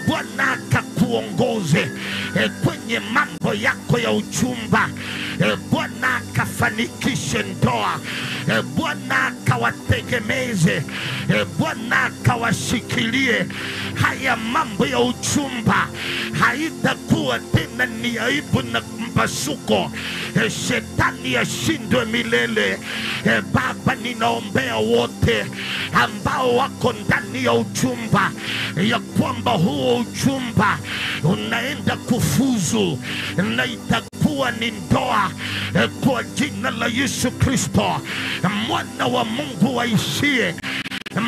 Bwana akakuongoze kwenye mambo yako ya uchumba. Bwana akafanikishe ndoa. Bwana akawategemeze. Bwana akawashikilie. Haya mambo ya uchumba haitakuwa tena ni aibu na mpasuko. Shetani ashindwe milele. Baba, ninaombea wote ambao wako ndani ya uchumba, ya kwamba huo uchumba unaenda kufuzu na itakuwa ni ndoa kwa jina la Yesu Kristo, mwana wa Mungu waishie.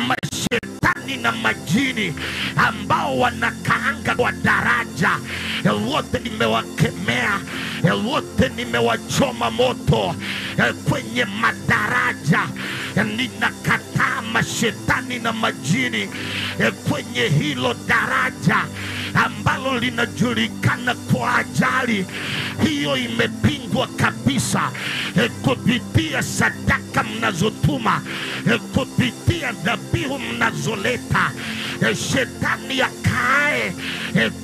Mashetani na majini ambao wanakaanga kwa daraja, wote nimewakemea, wote nimewachoma moto kwenye madaraja. Ninakataa mashetani na majini kwenye hilo daraja ambalo linajulikana kwa ajali. Hiyo imepingwa kabisa kupitia sadaka mnazotuma, kupitia dhabihu mnazoleta. Shetani akae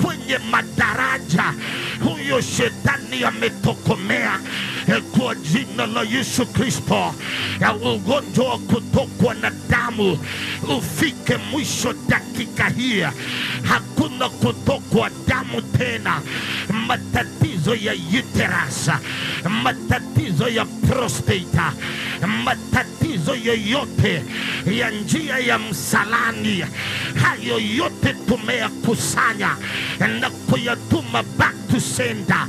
kwenye madaraja. Huyo shetani ametokomea kwa jina la Yesu Kristo. Ugonjwa wa kutokwa na damu ufike mwisho dakika hii. Hakuna kutokwa damu tena. Matatizo ya uterus, matatizo ya prostate, matatizo yoyote ya njia ya msalani, hayo yote tumeyakusanya na kuyatuma back to sender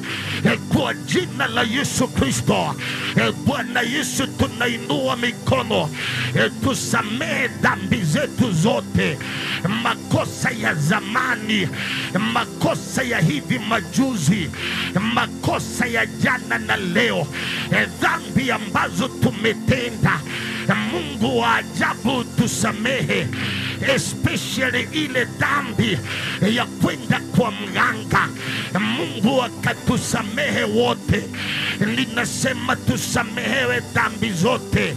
kwa jina la Yesu Kristo. Bwana Yesu, tunainua mikono, tusamehe dhambi zetu zote, makosa ya zamani, makosa ya hivi majuzi, makosa ya jana na leo, dhambi ambazo tumetenda. Mungu wa ajabu, tusamehe, especially ile dhambi ya kwenda kwa mganga. Mungu akatusamehe wote. Ninasema tusamehewe dhambi zote,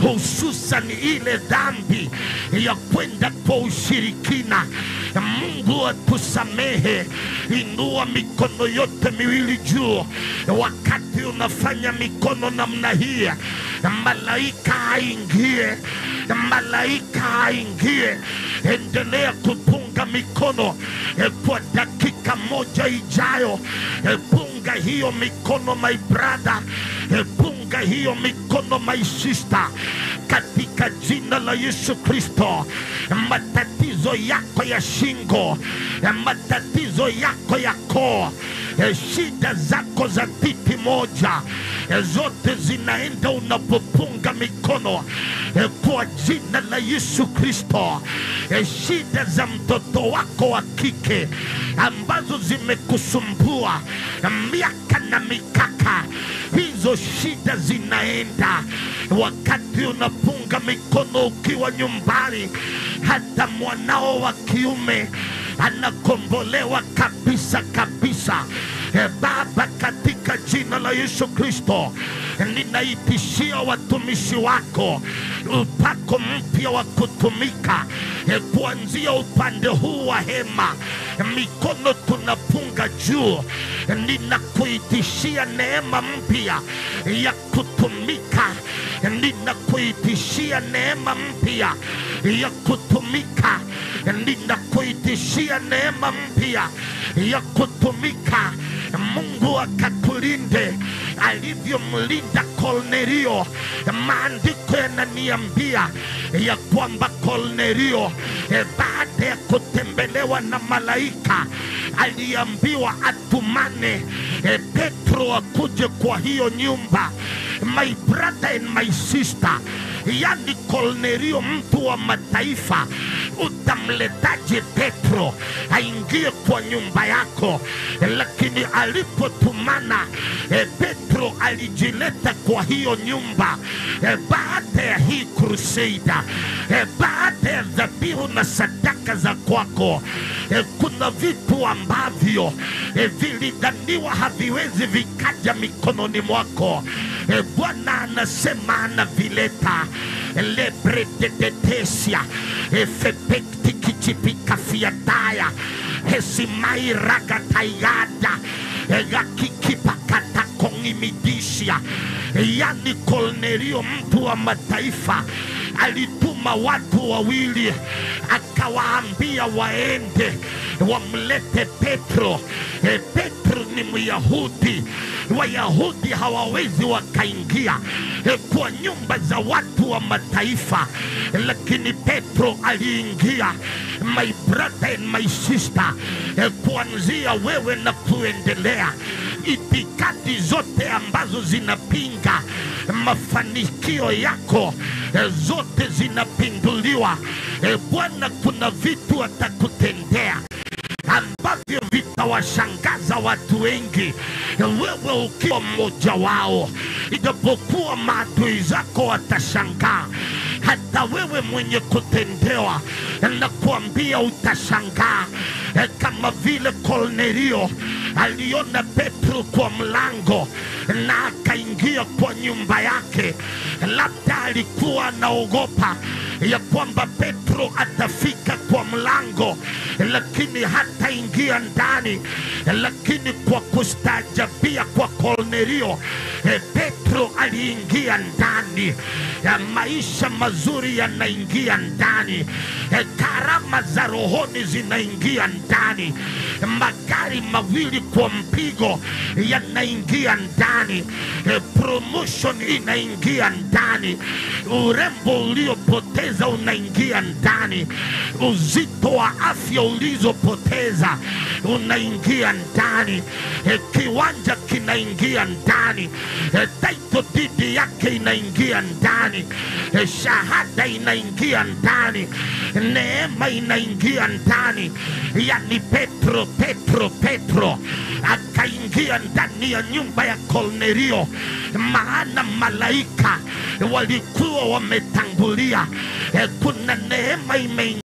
hususan ile dhambi ya kwenda kwa ushirikina. Mungu atusamehe. Inua mikono yote miwili juu. Wakati unafanya mikono namna hii, malaika aingie, malaika aingie. Endelea kupunga mikono kwa dakika moja ijayo. Punga hiyo mikono my brother, punga hiyo mikono my sister, katika jina la Yesu Kristo. Matatizo yako ya shingo, matatizo yako ya koo, shida zako za titi moja, zote zinaenda unapopunga mikono kwa jina la Yesu Kristo. Shida za mtoto wako wa kike ambazo zimekusumbua miaka na mikaka, hizo shida zinaenda wakati unapunga mikono ukiwa nyumbani. Hata mwanao wa kiume anakombolewa kabisa kabisa. Baba, katika jina la Yesu Kristo, ninaitishia watumishi wako upako mpya wa kutumika kuanzia upande huu wa hema. Mikono tunapunga juu, ninakuitishia neema mpya ya kutumika. Ninakuitishia neema mpya ya kutumika. Ninakuitishia neema mpya ya kutumika. Mungu akakulinde alivyomlinda Kornelio. Maandiko yananiambia ya kwamba Kornelio baada ya kutembelewa na malaika aliambiwa atumane Petro akuje kwa hiyo nyumba. My brother and my sister, yani Kornelio mtu wa mataifa, utamletaje Petro aingie kwa nyumba yako? Lakini alipotumana Petro alijileta kwa hiyo nyumba. Baada ya hii crusade, baada ya dhabihu na sadaka za kwako, kuna vitu ambavyo vilidhaniwa haviwezi vikaja mikononi mwako. Bwana anasema anavileta. Lebretetesia efepekti kichipika fiataya hesimai ragatayada yakikipakata kongimidishia. Yani Kornelio mtu wa mataifa alituma watu wawili, akawaambia waende wamlete Petro. Petro ni Myahudi, Wayahudi hawawezi wakaingia kwa nyumba za watu wa mataifa, lakini Petro aliingia. My brother and my sister, kuanzia wewe na kuendelea, itikadi zote ambazo zinapinga mafanikio yako zote zinapinduliwa. Bwana kuna vitu atakutendea ambavyo vitawashangaza watu wengi, wewe ukiwa mmoja wao. Ijapokuwa maadui zako watashangaa, hata wewe mwenye kutendewa na kuambia utashangaa. Kama vile Kornelio aliona Petro kwa mlango na akaingia kwa nyumba yake. Labda alikuwa anaogopa ya kwamba Petro atafika kwa mlango lakini hata ingia ndani, lakini kwa kustaajabia kwa Kornelio, Petro aliingia ndani. Maisha mazuri yanaingia ndani, karama za rohoni zinaingia ndani, magari mawili kwa mpigo yanaingia ndani, promotion inaingia ndani, urembo uliopoteza unaingia ndani, uzito wa afya ulizopoteza unaingia ndani, kiwanja kinaingia ndani, title deed yake inaingia ndani, shahada inaingia ndani, neema inaingia ndani. Yani Petro akaingia ndani ya nyumba ya Kornelio, maana malaika walikuwa wametangulia. Kuna neema imeingia